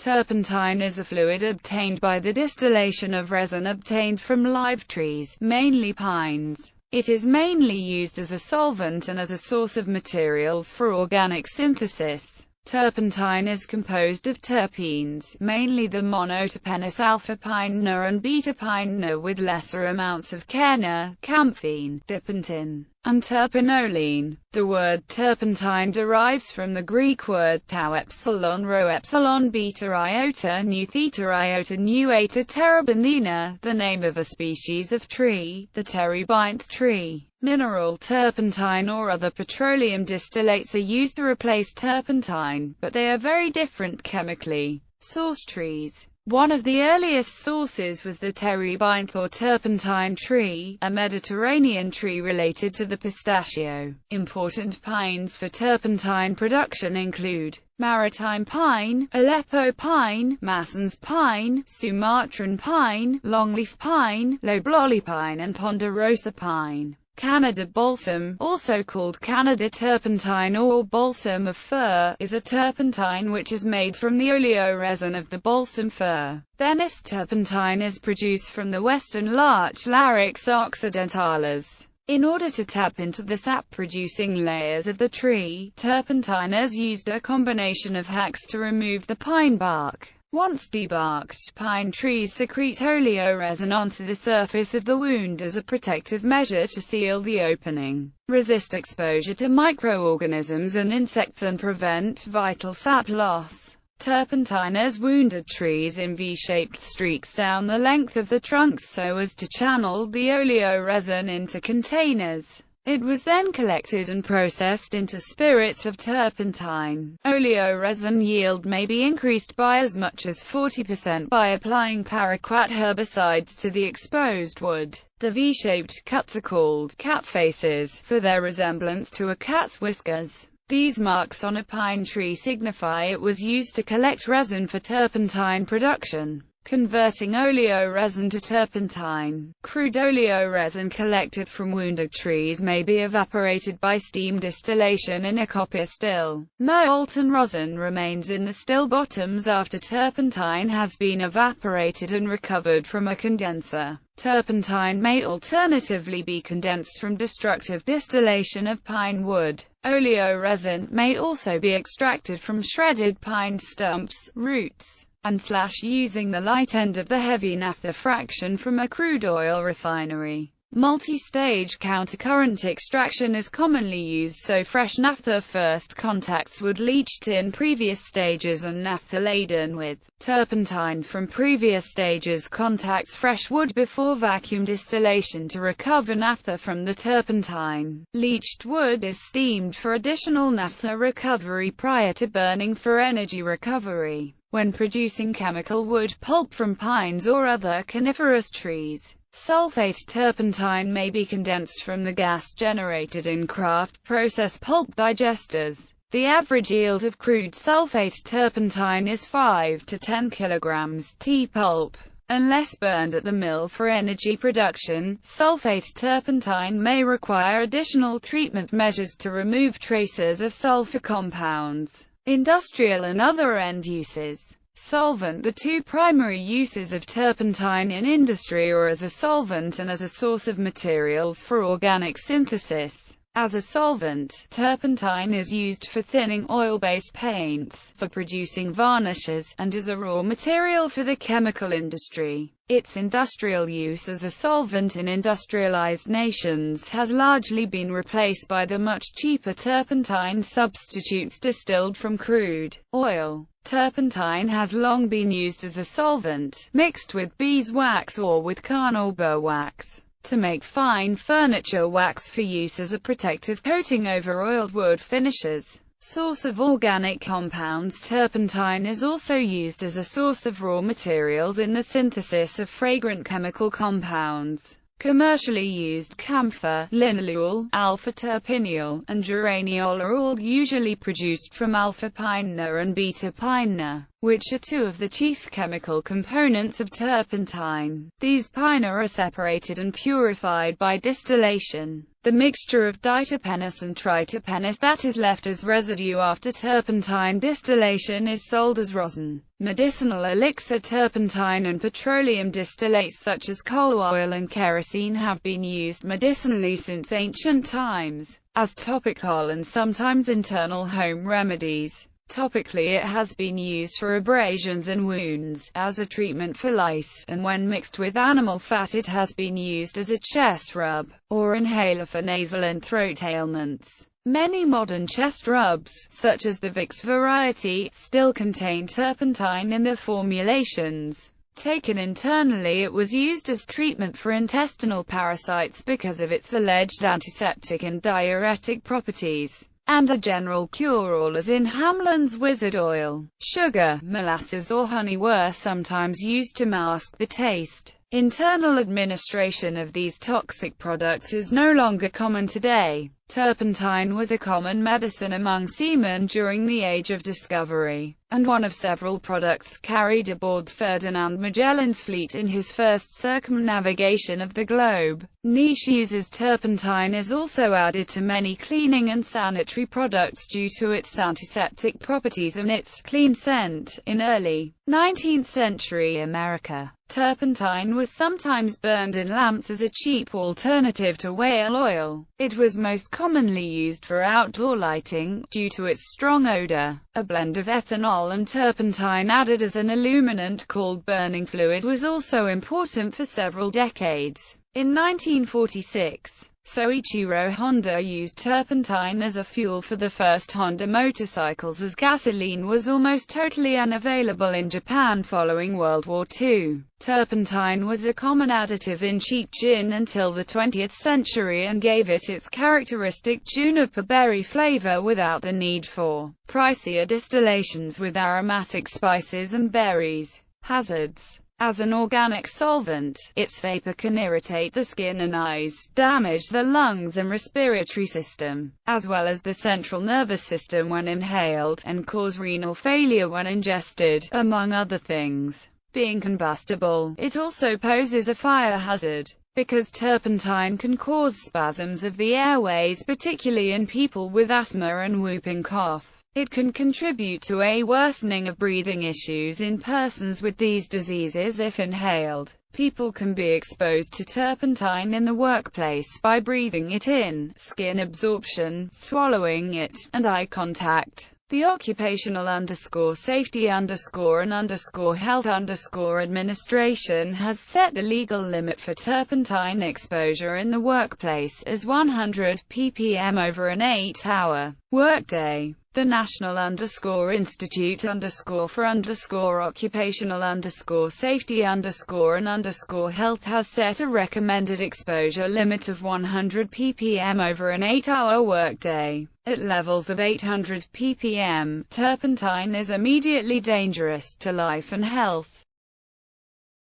Turpentine is a fluid obtained by the distillation of resin obtained from live trees, mainly pines. It is mainly used as a solvent and as a source of materials for organic synthesis. Turpentine is composed of terpenes, mainly the monoterpenes alpha-pinene and beta-pinene, with lesser amounts of quercetin, camphene, dipentine, and terpenoline. The word turpentine derives from the Greek word tau epsilon rho epsilon beta iota nu theta iota nu eta terebinthina, the name of a species of tree, the terebinth tree. Mineral turpentine or other petroleum distillates are used to replace turpentine, but they are very different chemically. Source trees. One of the earliest sources was the terebinth or turpentine tree, a Mediterranean tree related to the pistachio. Important pines for turpentine production include maritime pine, Aleppo pine, Masson's pine, Sumatran pine, longleaf pine, loblolly pine and ponderosa pine. Canada balsam, also called Canada turpentine or balsam of fir, is a turpentine which is made from the oleoresin of the balsam fir. Venice turpentine is produced from the western larch Larix occidentalis. In order to tap into the sap-producing layers of the tree, turpentiners used a combination of hacks to remove the pine bark. Once debarked, pine trees secrete oleoresin onto the surface of the wound as a protective measure to seal the opening, resist exposure to microorganisms and insects and prevent vital sap loss. Turpentiners wounded trees in V-shaped streaks down the length of the trunks so as to channel the oleoresin into containers. It was then collected and processed into spirits of turpentine. Oleoresin yield may be increased by as much as 40% by applying paraquat herbicides to the exposed wood. The V-shaped cuts are called cat faces, for their resemblance to a cat's whiskers. These marks on a pine tree signify it was used to collect resin for turpentine production. Converting oleoresin to turpentine. Crude oleoresin collected from wounded trees may be evaporated by steam distillation in a copper still. Molten rosin remains in the still bottoms after turpentine has been evaporated and recovered from a condenser. Turpentine may alternatively be condensed from destructive distillation of pine wood. Oleoresin may also be extracted from shredded pine stumps, roots, and using the light end of the heavy naphtha fraction from a crude oil refinery. Multi-stage countercurrent extraction is commonly used so fresh naphtha first contacts wood leached in previous stages and naphtha laden with turpentine from previous stages contacts fresh wood before vacuum distillation to recover naphtha from the turpentine. Leached wood is steamed for additional naphtha recovery prior to burning for energy recovery. When producing chemical wood pulp from pines or other coniferous trees, sulfate turpentine may be condensed from the gas generated in craft process pulp digesters. The average yield of crude sulfate turpentine is 5 to 10 kilograms T pulp. Unless burned at the mill for energy production, sulfate turpentine may require additional treatment measures to remove traces of sulfur compounds. Industrial and other end uses. Solvent. The two primary uses of turpentine in industry are as a solvent and as a source of materials for organic synthesis. As a solvent, turpentine is used for thinning oil-based paints, for producing varnishes, and as a raw material for the chemical industry. Its industrial use as a solvent in industrialized nations has largely been replaced by the much cheaper turpentine substitutes distilled from crude oil. Turpentine has long been used as a solvent, mixed with beeswax or with carnauba wax, to make fine furniture wax for use as a protective coating over oiled wood finishes. Source of organic compounds. Turpentine is also used as a source of raw materials in the synthesis of fragrant chemical compounds. Commercially used camphor, linalool, alpha-terpineol, and geraniol are all usually produced from alpha-pinene and beta-pinene, which are two of the chief chemical components of turpentine. These pine are separated and purified by distillation. The mixture of diterpenes and triterpenes that is left as residue after turpentine distillation is sold as rosin. Medicinal elixir turpentine and petroleum distillates such as coal oil and kerosene have been used medicinally since ancient times, as topical and sometimes internal home remedies. Topically it has been used for abrasions and wounds, as a treatment for lice, and when mixed with animal fat it has been used as a chest rub, or inhaler for nasal and throat ailments. Many modern chest rubs, such as the Vicks variety, still contain turpentine in their formulations. Taken internally, it was used as treatment for intestinal parasites because of its alleged antiseptic and diuretic properties, and a general cure-all as in Hamlin's Wizard oil. Sugar, molasses or honey were sometimes used to mask the taste. Internal administration of these toxic products is no longer common today. Turpentine was a common medicine among seamen during the Age of Discovery, and one of several products carried aboard Ferdinand Magellan's fleet in his first circumnavigation of the globe. Niche uses turpentine is also added to many cleaning and sanitary products due to its antiseptic properties and its clean scent. In early 19th century America, turpentine was sometimes burned in lamps as a cheap alternative to whale oil. It was most commonly used for outdoor lighting, due to its strong odor. A blend of ethanol and turpentine added as an illuminant called burning fluid was also important for several decades. In 1946, Soichiro Honda used turpentine as a fuel for the first Honda motorcycles, as gasoline was almost totally unavailable in Japan following World War II. Turpentine was a common additive in cheap gin until the 20th century and gave it its characteristic juniper berry flavor without the need for pricier distillations with aromatic spices and berries. Hazards. As an organic solvent, its vapor can irritate the skin and eyes, damage the lungs and respiratory system, as well as the central nervous system when inhaled, and cause renal failure when ingested, among other things. Being combustible, it also poses a fire hazard, because turpentine can cause spasms of the airways, particularly in people with asthma and whooping cough. It can contribute to a worsening of breathing issues in persons with these diseases if inhaled. People can be exposed to turpentine in the workplace by breathing it in, skin absorption, swallowing it, and eye contact. The occupational_safety_and_health_administration has set the legal limit for turpentine exposure in the workplace as 100 ppm over an 8-hour workday. The National_Institute_for Occupational_Safety_and_Health has set a recommended exposure limit of 100 ppm over an 8-hour workday. At levels of 800 ppm, turpentine is immediately dangerous to life and health.